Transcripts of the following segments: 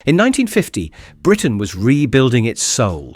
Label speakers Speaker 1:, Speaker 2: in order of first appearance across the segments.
Speaker 1: In 1950, Britain was rebuilding its soul.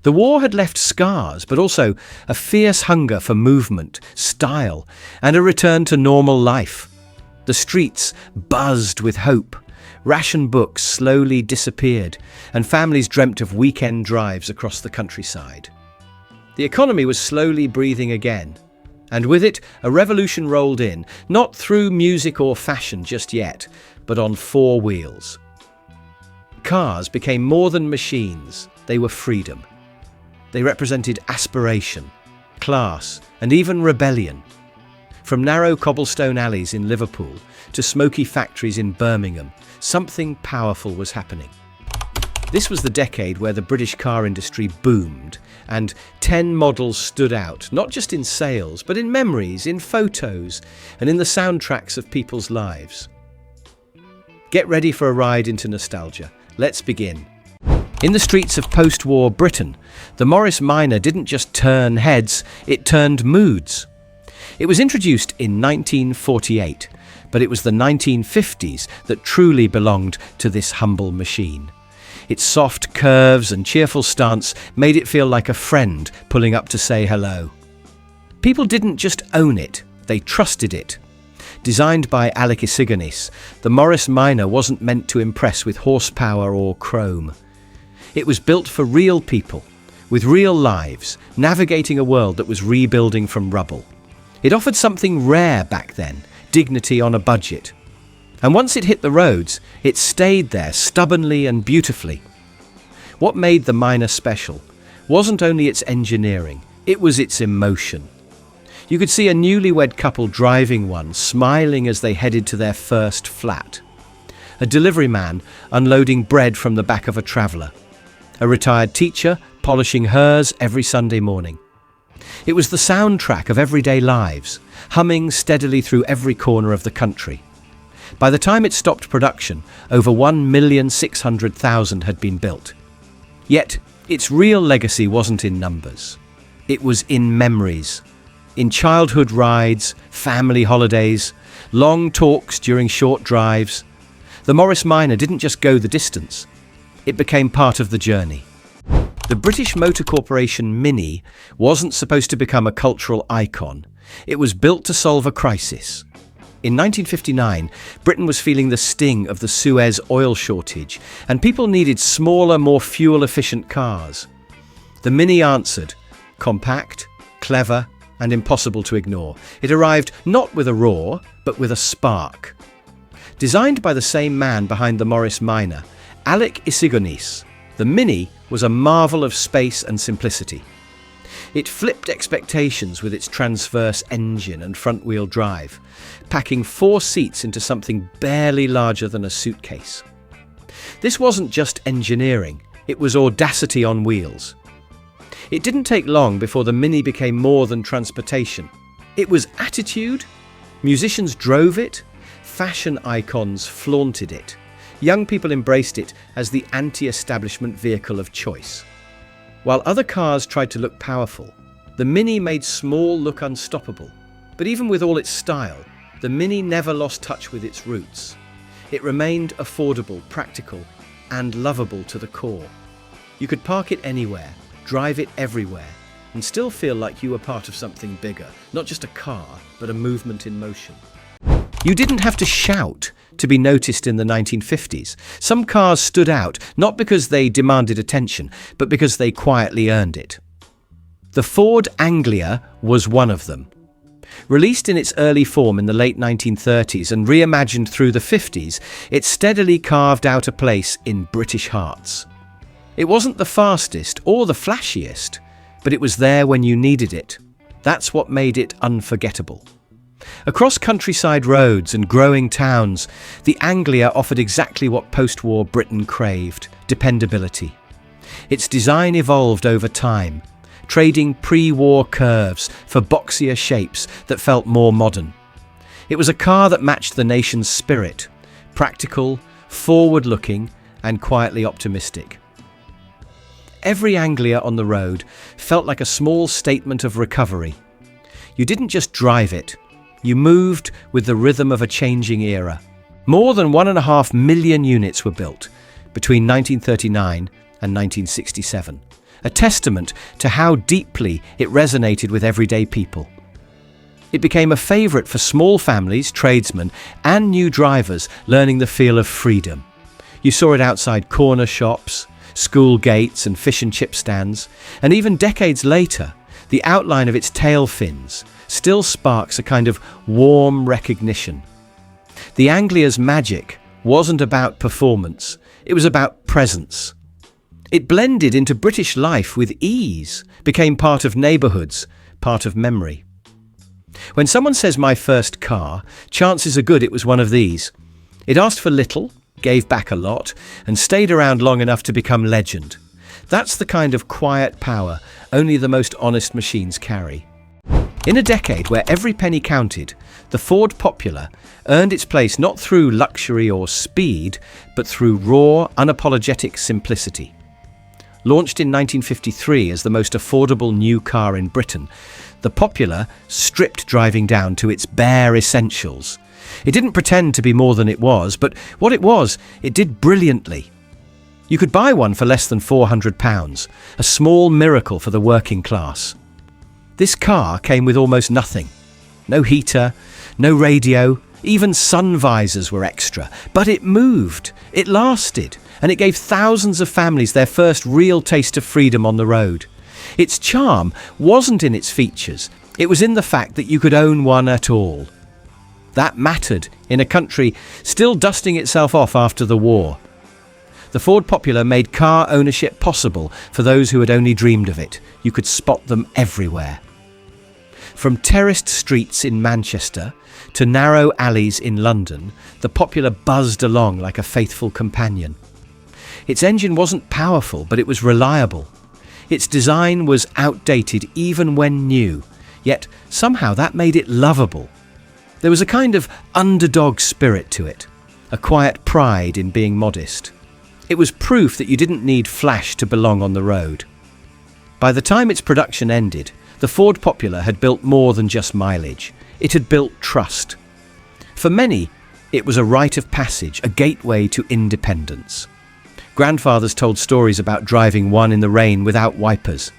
Speaker 1: The war had left scars, but also a fierce hunger for movement, style, and a return to normal life. The streets buzzed with hope. Ration books slowly disappeared, and families dreamt of weekend drives across the countryside. The economy was slowly breathing again, and with it, a revolution rolled in, not through music or fashion just yet, but on four wheels. Cars became more than machines, they were freedom. They represented aspiration, class, and even rebellion. From narrow cobblestone alleys in Liverpool to smoky factories in Birmingham, something powerful was happening. This was the decade where the British car industry boomed, and 10 models stood out, not just in sales, but in memories, in photos, and in the soundtracks of people's lives. Get ready for a ride into nostalgia. Let's begin. In the streets of post-war Britain, the Morris Minor didn't just turn heads, it turned moods. It was introduced in 1948, but it was the 1950s that truly belonged to this humble machine. Its soft curves and cheerful stance made it feel like a friend pulling up to say hello. People didn't just own it, they trusted it. Designed by Alec Isigonis, the Morris Minor wasn't meant to impress with horsepower or chrome. It was built for real people, with real lives, navigating a world that was rebuilding from rubble. It offered something rare back then, dignity on a budget. And once it hit the roads, it stayed there stubbornly and beautifully. What made the Minor special wasn't only its engineering, it was its emotion. You could see a newlywed couple driving one, smiling as they headed to their first flat. A delivery man unloading bread from the back of a traveller. A retired teacher polishing hers every Sunday morning. It was the soundtrack of everyday lives, humming steadily through every corner of the country. By the time it stopped production, over 1,600,000 had been built. Yet, its real legacy wasn't in numbers. It was in memories. In childhood rides, family holidays, long talks during short drives. The Morris Minor didn't just go the distance. It became part of the journey. The British Motor Corporation Mini wasn't supposed to become a cultural icon. It was built to solve a crisis. In 1959, Britain was feeling the sting of the Suez oil shortage, and people needed smaller, more fuel-efficient cars. The Mini answered, compact, clever, and impossible to ignore. It arrived not with a roar, but with a spark. Designed by the same man behind the Morris Minor, Alec Isigonis, the Mini was a marvel of space and simplicity. It flipped expectations with its transverse engine and front-wheel drive, packing 4 seats into something barely larger than a suitcase. This wasn't just engineering, it was audacity on wheels. It didn't take long before the Mini became more than transportation. It was attitude. Musicians drove it, fashion icons flaunted it. Young people embraced it as the anti-establishment vehicle of choice. While other cars tried to look powerful, the Mini made small look unstoppable. But even with all its style, the Mini never lost touch with its roots. It remained affordable, practical, and lovable to the core. You could park it anywhere, drive it everywhere, and still feel like you were part of something bigger, not just a car, but a movement in motion. You didn't have to shout to be noticed in the 1950s. Some cars stood out, not because they demanded attention, but because they quietly earned it. The Ford Anglia was one of them. Released in its early form in the late 1930s and reimagined through the 50s, it steadily carved out a place in British hearts. It wasn't the fastest or the flashiest, but it was there when you needed it. That's what made it unforgettable. Across countryside roads and growing towns, the Anglia offered exactly what post-war Britain craved: dependability. Its design evolved over time, trading pre-war curves for boxier shapes that felt more modern. It was a car that matched the nation's spirit: practical, forward-looking, and quietly optimistic. Every Anglia on the road felt like a small statement of recovery. You didn't just drive it, you moved with the rhythm of a changing era. More than 1.5 million units were built, between 1939 and 1967, a testament to how deeply it resonated with everyday people. It became a favourite for small families, tradesmen, and new drivers learning the feel of freedom. You saw it outside corner shops, school gates and fish and chip stands, and even decades later, the outline of its tail fins still sparks a kind of warm recognition. The Anglia's magic wasn't about performance, it was about presence. It blended into British life with ease, became part of neighbourhoods, part of memory. When someone says my first car, chances are good it was one of these. It asked for little, gave back a lot, and stayed around long enough to become legend. That's the kind of quiet power only the most honest machines carry. In a decade where every penny counted, the Ford Popular earned its place not through luxury or speed, but through raw, unapologetic simplicity. Launched in 1953 as the most affordable new car in Britain, the Popular stripped driving down to its bare essentials. It didn't pretend to be more than it was, but what it was, it did brilliantly. You could buy one for less than £400, a small miracle for the working class. This car came with almost nothing. No heater, no radio, even sun visors were extra. But it moved, it lasted, and it gave thousands of families their first real taste of freedom on the road. Its charm wasn't in its features, it was in the fact that you could own one at all. That mattered in a country still dusting itself off after the war. The Ford Popular made car ownership possible for those who had only dreamed of it. You could spot them everywhere. From terraced streets in Manchester to narrow alleys in London, the Popular buzzed along like a faithful companion. Its engine wasn't powerful, but it was reliable. Its design was outdated even when new, yet somehow that made it lovable. There was a kind of underdog spirit to it, a quiet pride in being modest. It was proof that you didn't need flash to belong on the road. By the time its production ended, the Ford Popular had built more than just mileage. It had built trust. For many, it was a rite of passage, a gateway to independence. Grandfathers told stories about driving one in the rain without wipers.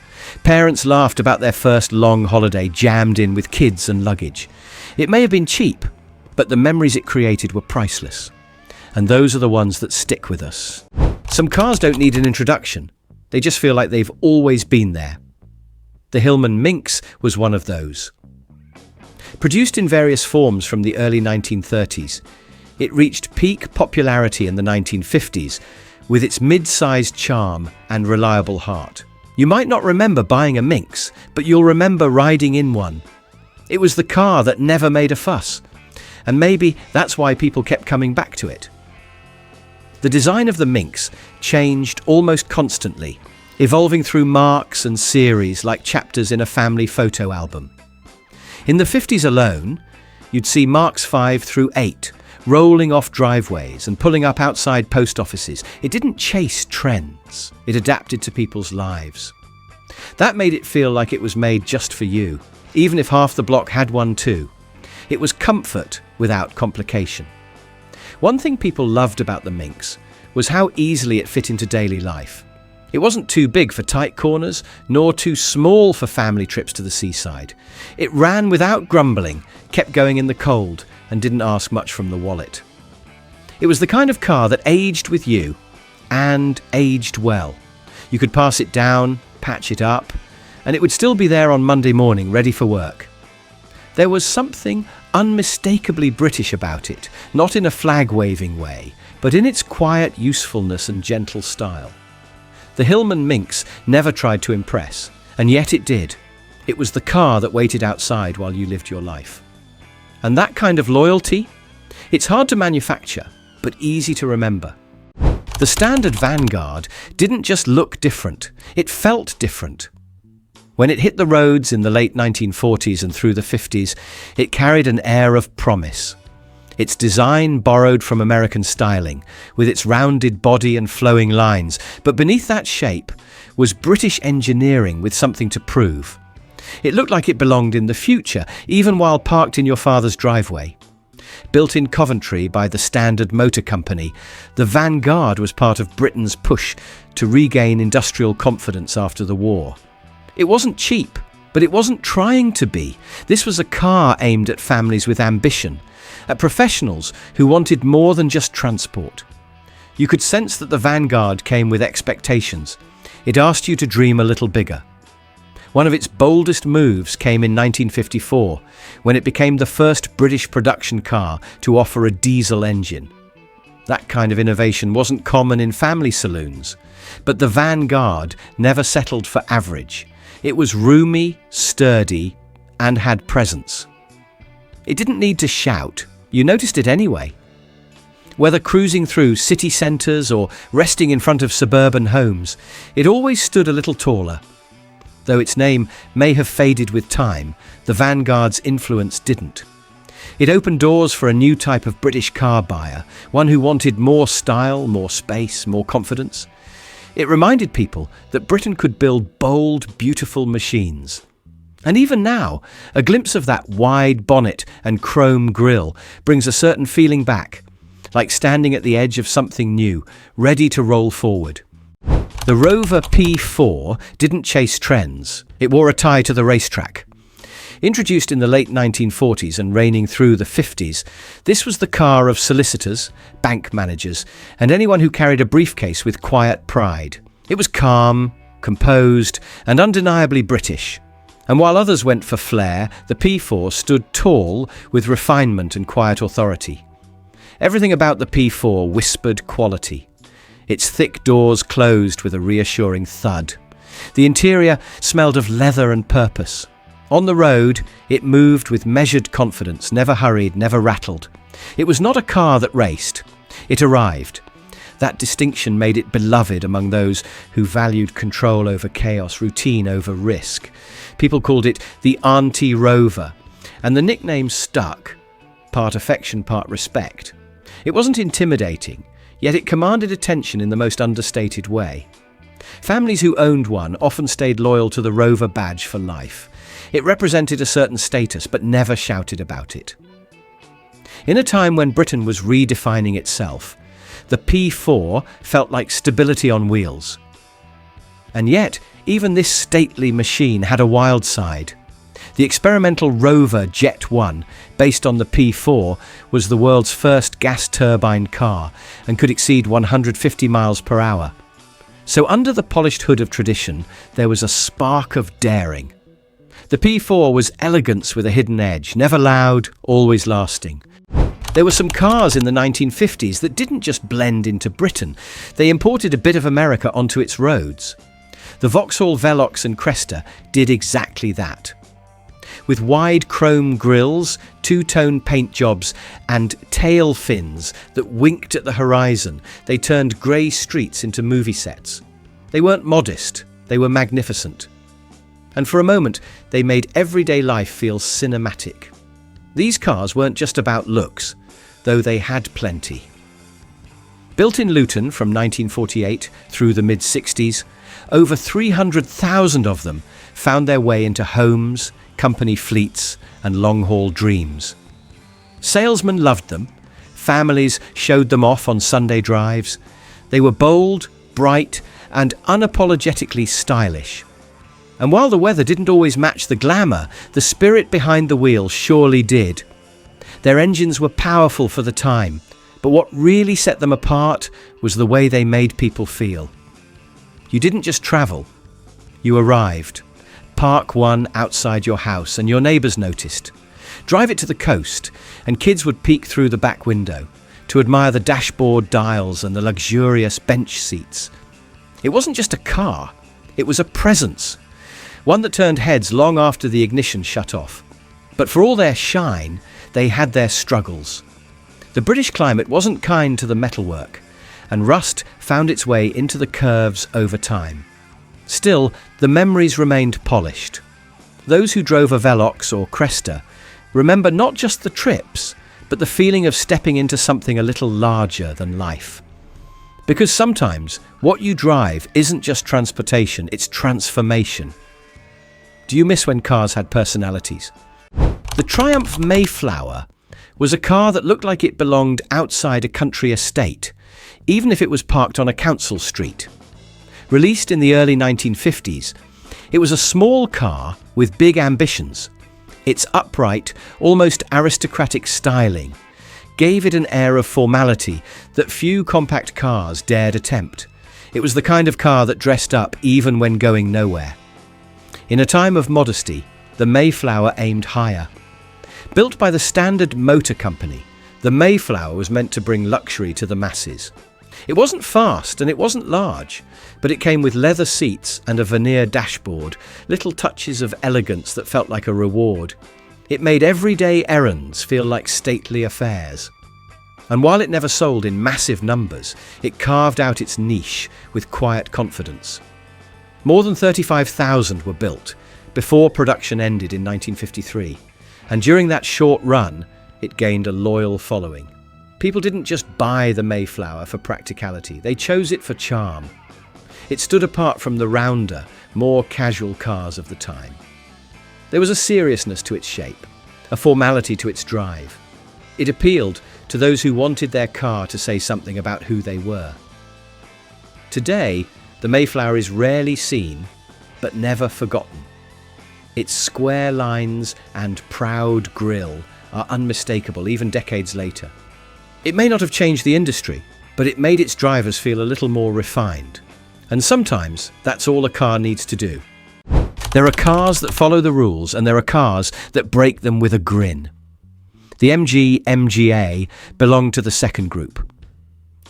Speaker 1: Parents laughed about their first long holiday jammed in with kids and luggage. It may have been cheap, but the memories it created were priceless. And those are the ones that stick with us. Some cars don't need an introduction. They just feel like they've always been there. The Hillman Minkx was one of those. Produced in various forms from the early 1930s, it reached peak popularity in the 1950s with its mid-sized charm and reliable heart. You might not remember buying a Minkx, but you'll remember riding in one. It was the car that never made a fuss, and maybe that's why people kept coming back to it. The design of the Minkx changed almost constantly, evolving through marques and series like chapters in a family photo album. In the 50s alone, you'd see Marks 5 through 8 rolling off driveways and pulling up outside post offices. It didn't chase trends, it adapted to people's lives. That made it feel like it was made just for you, even if half the block had one too. It was comfort without complication. One thing people loved about the Minkx was how easily it fit into daily life. It wasn't too big for tight corners, nor too small for family trips to the seaside. It ran without grumbling, kept going in the cold, and didn't ask much from the wallet. It was the kind of car that aged with you, and aged well. You could pass it down, patch it up, and it would still be there on Monday morning, ready for work. There was something unmistakably British about it, not in a flag-waving way, but in its quiet usefulness and gentle style. The Hillman Minkx never tried to impress, and yet it did. It was the car that waited outside while you lived your life. And that kind of loyalty, it's hard to manufacture, but easy to remember. The standard Vanguard didn't just look different, it felt different. When it hit the roads in the late 1940s and through the 50s, it carried an air of promise. Its design borrowed from American styling, with its rounded body and flowing lines, but beneath that shape was British engineering with something to prove. It looked like it belonged in the future, even while parked in your father's driveway. Built in Coventry by the Standard Motor Company, the Vanguard was part of Britain's push to regain industrial confidence after the war. It wasn't cheap, but it wasn't trying to be. This was a car aimed at families with ambition, at professionals who wanted more than just transport. You could sense that the Vanguard came with expectations. It asked you to dream a little bigger. One of its boldest moves came in 1954, when it became the first British production car to offer a diesel engine. That kind of innovation wasn't common in family saloons, but the Vanguard never settled for average. It was roomy, sturdy, and had presence. It didn't need to shout. You noticed it anyway. Whether cruising through city centres or resting in front of suburban homes, it always stood a little taller. Though its name may have faded with time, the Vanguard's influence didn't. It opened doors for a new type of British car buyer, one who wanted more style, more space, more confidence. It reminded people that Britain could build bold, beautiful machines. And even now, a glimpse of that wide bonnet and chrome grille brings a certain feeling back, like standing at the edge of something new, ready to roll forward. The Rover P4 didn't chase trends. It wore a tie to the racetrack. Introduced in the late 1940s and reigning through the 50s, this was the car of solicitors, bank managers, and anyone who carried a briefcase with quiet pride. It was calm, composed, and undeniably British. And while others went for flair, the P4 stood tall with refinement and quiet authority. Everything about the P4 whispered quality. Its thick doors closed with a reassuring thud. The interior smelled of leather and purpose. On the road, it moved with measured confidence, never hurried, never rattled. It was not a car that raced. It arrived. That distinction made it beloved among those who valued control over chaos, routine over risk. People called it the Auntie Rover, and the nickname stuck, part affection, part respect. It wasn't intimidating, yet it commanded attention in the most understated way. Families who owned one often stayed loyal to the Rover badge for life. It represented a certain status, but never shouted about it. In a time when Britain was redefining itself, the P4 felt like stability on wheels. And yet, even this stately machine had a wild side. The experimental Rover Jet 1, based on the P4, was the world's first gas turbine car and could exceed 150 miles per hour. So under the polished hood of tradition, there was a spark of daring. The P4 was elegance with a hidden edge, never loud, always lasting. There were some cars in the 1950s that didn't just blend into Britain, they imported a bit of America onto its roads. The Vauxhall Velox and Cresta did exactly that. With wide chrome grilles, two-tone paint jobs, and tail fins that winked at the horizon, they turned grey streets into movie sets. They weren't modest, they were magnificent. And for a moment, they made everyday life feel cinematic. These cars weren't just about looks, though they had plenty. Built in Luton from 1948 through the mid-60s, over 300,000 of them found their way into homes, company fleets, and long-haul dreams. Salesmen loved them. Families showed them off on Sunday drives. They were bold, bright, and unapologetically stylish. And while the weather didn't always match the glamour, the spirit behind the wheel surely did. Their engines were powerful for the time, but what really set them apart was the way they made people feel. You didn't just travel, you arrived. Park one outside your house and your neighbours noticed. Drive it to the coast and kids would peek through the back window to admire the dashboard dials and the luxurious bench seats. It wasn't just a car, it was a presence. One that turned heads long after the ignition shut off. But for all their shine, they had their struggles. The British climate wasn't kind to the metalwork, and rust found its way into the curves over time. Still, the memories remained polished. Those who drove a Velox or Cresta remember not just the trips, but the feeling of stepping into something a little larger than life. Because sometimes what you drive isn't just transportation, it's transformation. Do you miss when cars had personalities? The Triumph Mayflower was a car that looked like it belonged outside a country estate, even if it was parked on a council street. Released in the early 1950s, it was a small car with big ambitions. Its upright, almost aristocratic styling gave it an air of formality that few compact cars dared attempt. It was the kind of car that dressed up even when going nowhere. In a time of modesty, the Mayflower aimed higher. Built by the Standard Motor Company, the Mayflower was meant to bring luxury to the masses. It wasn't fast and it wasn't large, but it came with leather seats and a veneer dashboard, little touches of elegance that felt like a reward. It made everyday errands feel like stately affairs. And while it never sold in massive numbers, it carved out its niche with quiet confidence. More than 35,000 were built before production ended in 1953, and during that short run, it gained a loyal following. People didn't just buy the Mayflower for practicality, they chose it for charm. It stood apart from the rounder, more casual cars of the time. There was a seriousness to its shape, a formality to its drive. It appealed to those who wanted their car to say something about who they were. Today, the Mayflower is rarely seen, but never forgotten. Its square lines and proud grille are unmistakable even decades later. It may not have changed the industry, but it made its drivers feel a little more refined. And sometimes that's all a car needs to do. There are cars that follow the rules and there are cars that break them with a grin. The MG/MGA belonged to the second group.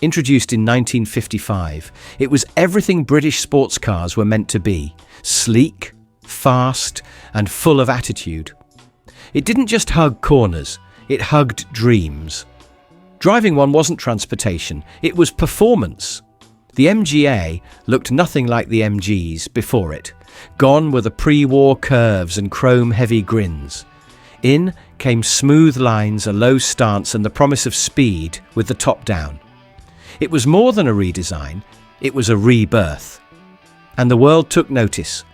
Speaker 1: Introduced in 1955, it was everything British sports cars were meant to be: sleek, fast, and full of attitude. It didn't just hug corners, it hugged dreams. Driving one wasn't transportation, it was performance. The MGA looked nothing like the MGs before it. Gone were the pre-war curves and chrome-heavy grins. In came smooth lines, a low stance, and the promise of speed with the top down. It was more than a redesign, it was a rebirth. And the world took notice.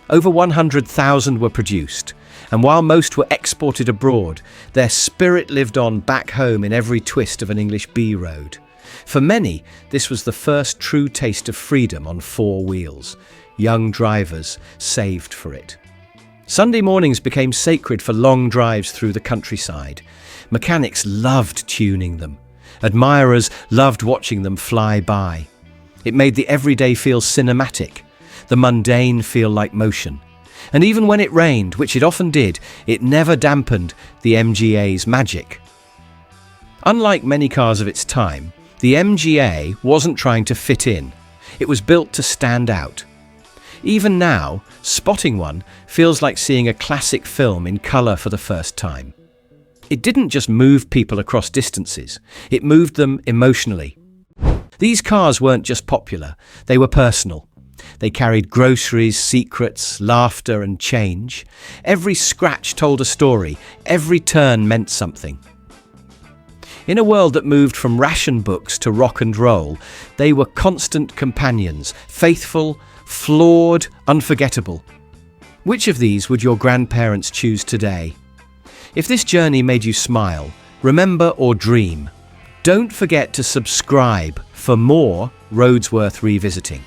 Speaker 1: Over 100,000 were produced, and while most were exported abroad, their spirit lived on back home in every twist of an English B-road. For many, this was the first true taste of freedom on four wheels. Young drivers saved for it. Sunday mornings became sacred for long drives through the countryside. Mechanics loved tuning them. Admirers loved watching them fly by. It made the everyday feel cinematic, the mundane feel like motion. And even when it rained, which it often did, it never dampened the MGA's magic. Unlike many cars of its time, the MGA wasn't trying to fit in. It was built to stand out. Even now, spotting one feels like seeing a classic film in colour for the first time. It didn't just move people across distances, it moved them emotionally. These cars weren't just popular, they were personal. They carried groceries, secrets, laughter and change. Every scratch told a story, every turn meant something. In a world that moved from ration books to rock and roll, they were constant companions, faithful, flawed, unforgettable. Which of these would your grandparents choose today? If this journey made you smile, remember or dream. Don't forget to subscribe for more roads worth revisiting.